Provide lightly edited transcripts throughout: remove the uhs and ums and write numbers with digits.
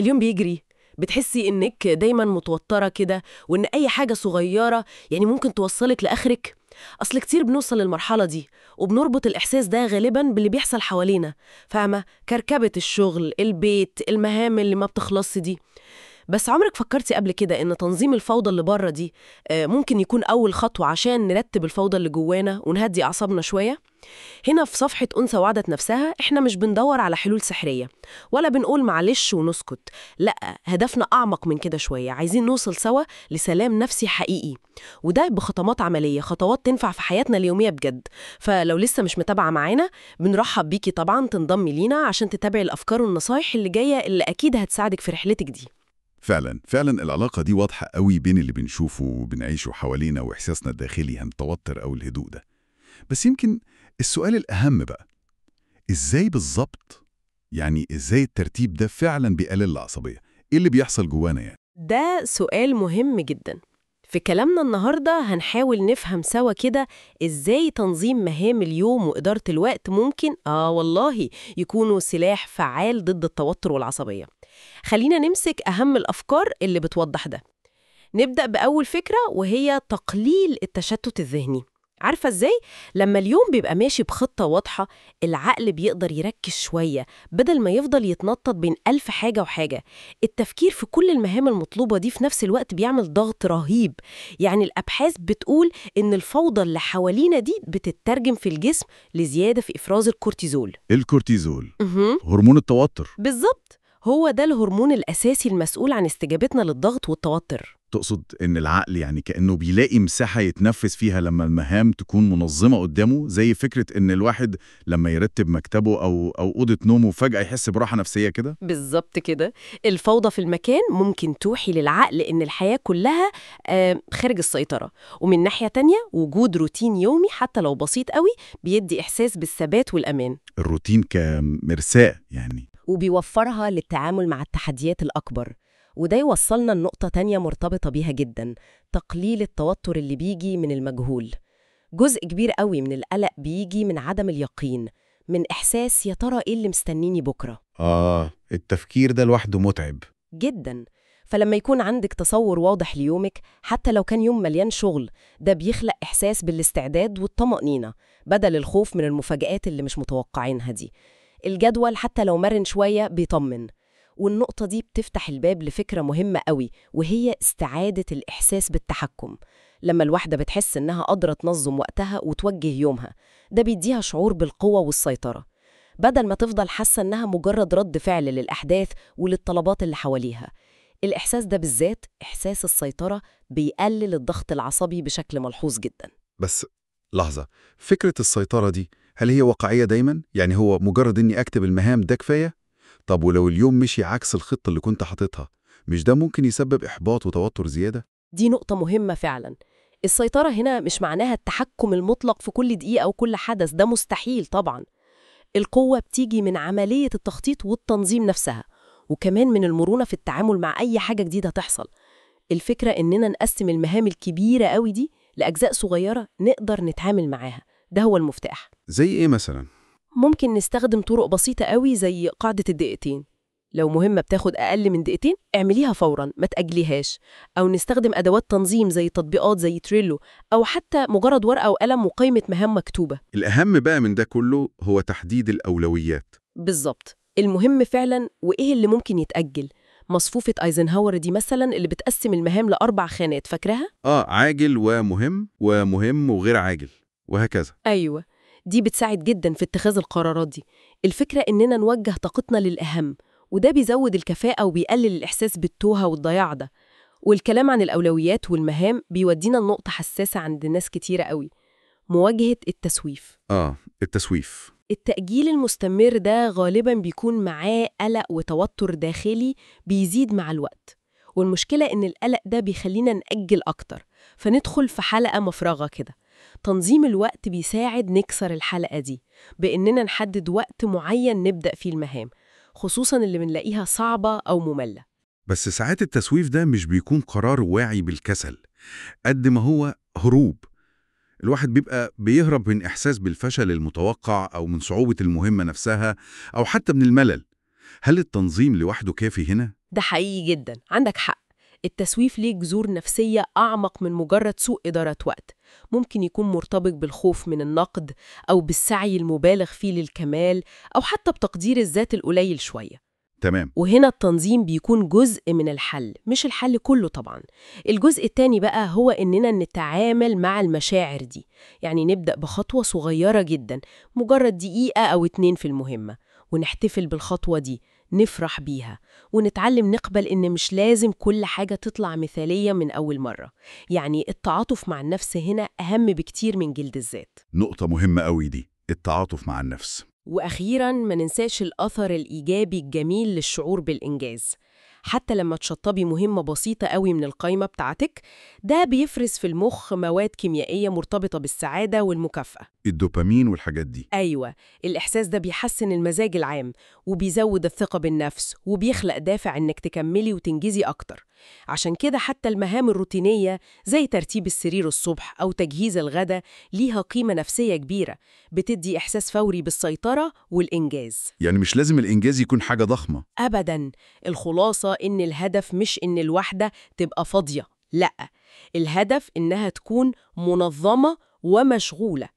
اليوم بيجري، بتحسي إنِك دايماً متوترة كده، وإن أي حاجة صغيرة يعني ممكن توصلك لآخرك. أصل كتير بنوصل للمرحلة دي وبنربط الإحساس ده غالباً باللي بيحصل حوالينا، فاهمة؟ كركبة الشغل، البيت، المهام اللي ما بتخلص دي. بس عمرك فكرتي قبل كده إن تنظيم الفوضى اللي بره دي ممكن يكون أول خطوة عشان نرتب الفوضى اللي جوانا ونهدي أعصابنا شوية؟ هنا في صفحة أنثى وعدت نفسها إحنا مش بندور على حلول سحرية ولا بنقول معلش ونسكت. لأ، هدفنا أعمق من كده شوية، عايزين نوصل سوا لسلام نفسي حقيقي، وده بخطوات عملية، خطوات تنفع في حياتنا اليومية بجد. فلو لسه مش متابعة معانا، بنرحب بيكي طبعا تنضمي لينا عشان تتابعي الأفكار والنصايح اللي جاية اللي أكيد هتساعدك في رحلتك دي. فعلا فعلا العلاقة دي واضحة قوي بين اللي بنشوفه وبنعيشه حوالينا وإحساسنا الداخلي عن التوتر أو الهدوء ده. بس يمكن السؤال الأهم بقى، إزاي بالظبط؟ يعني إزاي الترتيب ده فعلا بيقلل العصبية؟ إيه اللي بيحصل جوانا يعني؟ ده سؤال مهم جدا. في كلامنا النهاردة هنحاول نفهم سوا كده إزاي تنظيم مهام اليوم وإدارة الوقت ممكن والله يكونوا سلاح فعال ضد التوتر والعصبية. خلينا نمسك أهم الأفكار اللي بتوضح ده. نبدأ بأول فكرة وهي تقليل التشتت الذهني. عارفة إزاي؟ لما اليوم بيبقى ماشي بخطة واضحة، العقل بيقدر يركز شوية بدل ما يفضل يتنطط بين ألف حاجة وحاجة. التفكير في كل المهام المطلوبة دي في نفس الوقت بيعمل ضغط رهيب. يعني الأبحاث بتقول إن الفوضى اللي حوالينا دي بتترجم في الجسم لزيادة في إفراز الكورتيزول. الكورتيزول، مهم. هرمون التوتر. بالظبط، هو ده الهرمون الأساسي المسؤول عن استجابتنا للضغط والتوتر. تقصد إن العقل يعني كأنه بيلاقي مساحة يتنفس فيها لما المهام تكون منظمة قدامه، زي فكرة إن الواحد لما يرتب مكتبه أو أوضة نومه فجأة يحس براحة نفسية كده؟ بالظبط كده. الفوضى في المكان ممكن توحي للعقل إن الحياة كلها خارج السيطرة، ومن ناحية تانية وجود روتين يومي حتى لو بسيط قوي بيدي إحساس بالثبات والأمان، الروتين كمرساة يعني. وبيوفرها للتعامل مع التحديات الأكبر. وده يوصلنا لنقطة تانية مرتبطة بيها جدا، تقليل التوتر اللي بيجي من المجهول. جزء كبير قوي من القلق بيجي من عدم اليقين، من إحساس يا ترى إيه اللي مستنيني بكرة. التفكير ده لوحده متعب. جدا. فلما يكون عندك تصور واضح ليومك حتى لو كان يوم مليان شغل، ده بيخلق إحساس بالاستعداد والطمأنينة بدل الخوف من المفاجآت اللي مش متوقعينها دي. الجدول حتى لو مرن شوية بيطمن. والنقطة دي بتفتح الباب لفكرة مهمة قوي، وهي استعادة الإحساس بالتحكم. لما الواحدة بتحس إنها قادرة تنظم وقتها وتوجه يومها، ده بيديها شعور بالقوة والسيطرة، بدل ما تفضل حاسة إنها مجرد رد فعل للأحداث وللطلبات اللي حواليها. الإحساس ده بالذات، إحساس السيطرة، بيقلل الضغط العصبي بشكل ملحوظ جدا. بس لحظة، فكرة السيطرة دي هل هي واقعية دايما؟ يعني هو مجرد إني أكتب المهام ده كفاية؟ طب ولو اليوم مشي عكس الخطة اللي كنت حاططها، مش ده ممكن يسبب إحباط وتوتر زيادة؟ دي نقطة مهمة فعلا. السيطرة هنا مش معناها التحكم المطلق في كل دقيقة أو كل حدث، ده مستحيل طبعا. القوة بتيجي من عملية التخطيط والتنظيم نفسها، وكمان من المرونة في التعامل مع أي حاجة جديدة تحصل. الفكرة إننا نقسم المهام الكبيرة قوي دي لأجزاء صغيرة نقدر نتعامل معاها، ده هو المفتاح. زي إيه مثلا؟ ممكن نستخدم طرق بسيطة قوي زي قاعدة الدقيقتين. لو مهمة بتاخد أقل من دقيقتين اعمليها فوراً، ما تأجليهاش. أو نستخدم أدوات تنظيم زي تطبيقات زي تريلو، أو حتى مجرد ورقة وقلم وقائمة مهام مكتوبة. الأهم بقى من ده كله هو تحديد الأولويات. بالظبط، المهم فعلاً وإيه اللي ممكن يتأجل. مصفوفة أيزنهاور دي مثلاً اللي بتقسم المهام ل4 خانات، فاكراها؟ عاجل ومهم ومهم وغير عاجل وهكذا. أيوة، دي بتساعد جداً في اتخاذ القرارات دي. الفكرة إننا نوجه طاقتنا للأهم، وده بيزود الكفاءة وبيقلل الإحساس بالتوهة والضياع ده. والكلام عن الأولويات والمهام بيودينا لنقطة حساسة عند ناس كتيرة قوي، مواجهة التسويف. التسويف. التأجيل المستمر ده غالباً بيكون معاه قلق وتوتر داخلي بيزيد مع الوقت. والمشكلة إن القلق ده بيخلينا نأجل أكتر، فندخل في حلقة مفرغة كده. تنظيم الوقت بيساعد نكسر الحلقة دي بإننا نحدد وقت معين نبدأ فيه المهام، خصوصاً اللي بنلاقيها صعبة أو مملة. بس ساعات التسويف ده مش بيكون قرار واعي بالكسل قد ما هو هروب. الواحد بيبقى بيهرب من إحساس بالفشل المتوقع أو من صعوبة المهمة نفسها أو حتى من الملل. هل التنظيم لوحده كافي هنا؟ ده حقيقي جدا، عندك حق. التسويف ليه جذور نفسية أعمق من مجرد سوء إدارة وقت. ممكن يكون مرتبط بالخوف من النقد، أو بالسعي المبالغ فيه للكمال، أو حتى بتقدير الذات القليل شوية. تمام. وهنا التنظيم بيكون جزء من الحل، مش الحل كله طبعا. الجزء التاني بقى هو إننا نتعامل مع المشاعر دي. يعني نبدأ بخطوة صغيرة جدا، مجرد دقيقة أو 2 في المهمة، ونحتفل بالخطوة دي، نفرح بيها، ونتعلم نقبل إن مش لازم كل حاجة تطلع مثالية من أول مرة. يعني التعاطف مع النفس هنا أهم بكتير من جلد الذات. نقطة مهمة قوي دي، التعاطف مع النفس. وأخيراً ما ننساش الأثر الإيجابي الجميل للشعور بالإنجاز. حتى لما تشطبي مهمة بسيطة قوي من القائمة بتاعتك، ده بيفرز في المخ مواد كيميائية مرتبطة بالسعادة والمكافأة. الدوبامين والحاجات دي. أيوة، الإحساس ده بيحسن المزاج العام، وبيزود الثقة بالنفس، وبيخلق دافع إنك تكملي وتنجزي أكتر. عشان كده حتى المهام الروتينية زي ترتيب السرير الصبح أو تجهيز الغداء ليها قيمة نفسية كبيرة، بتدي إحساس فوري بالسيطرة والإنجاز. يعني مش لازم الإنجاز يكون حاجة ضخمة. أبداً. الخلاصة إن الهدف مش إن الواحدة تبقى فاضية، لأ، الهدف إنها تكون منظمة ومشغولة،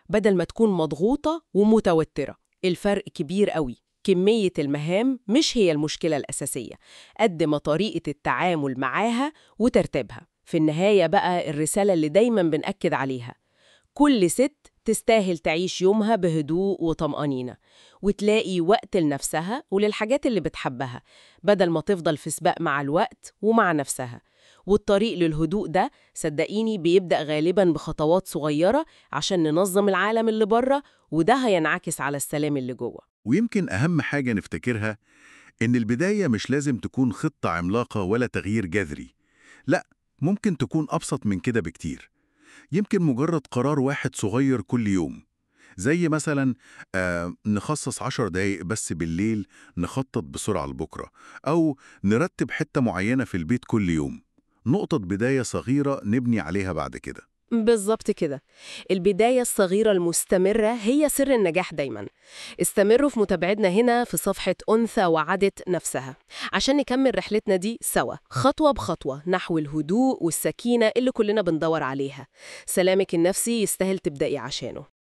بدل ما تكون مضغوطة ومتوترة. الفرق كبير قوي. كمية المهام مش هي المشكلة الأساسية، قد ما طريقة التعامل معاها وترتيبها. في النهاية بقى الرسالة اللي دايماً بنأكد عليها: كل ست تستاهل تعيش يومها بهدوء وطمأنينة، وتلاقي وقت لنفسها وللحاجات اللي بتحبها، بدل ما تفضل في سباق مع الوقت ومع نفسها. والطريق للهدوء ده صدقيني بيبدأ غالباً بخطوات صغيرة عشان ننظم العالم اللي بره، وده هينعكس على السلام اللي جوه. ويمكن أهم حاجة نفتكرها إن البداية مش لازم تكون خطة عملاقة ولا تغيير جذري. لأ، ممكن تكون أبسط من كده بكتير. يمكن مجرد قرار واحد صغير كل يوم، زي مثلا نخصص 10 دقايق بس بالليل نخطط بسرعة لبكرة، أو نرتب حتة معينة في البيت كل يوم. نقطة بداية صغيرة نبني عليها بعد كده. بالظبط كده. البداية الصغيرة المستمرة هي سر النجاح دايما. استمروا في متابعتنا هنا في صفحة أنثى وعدت نفسها، عشان نكمل رحلتنا دي سوا خطوة بخطوة نحو الهدوء والسكينة اللي كلنا بندور عليها. سلامك النفسي يستاهل تبدأي عشانه.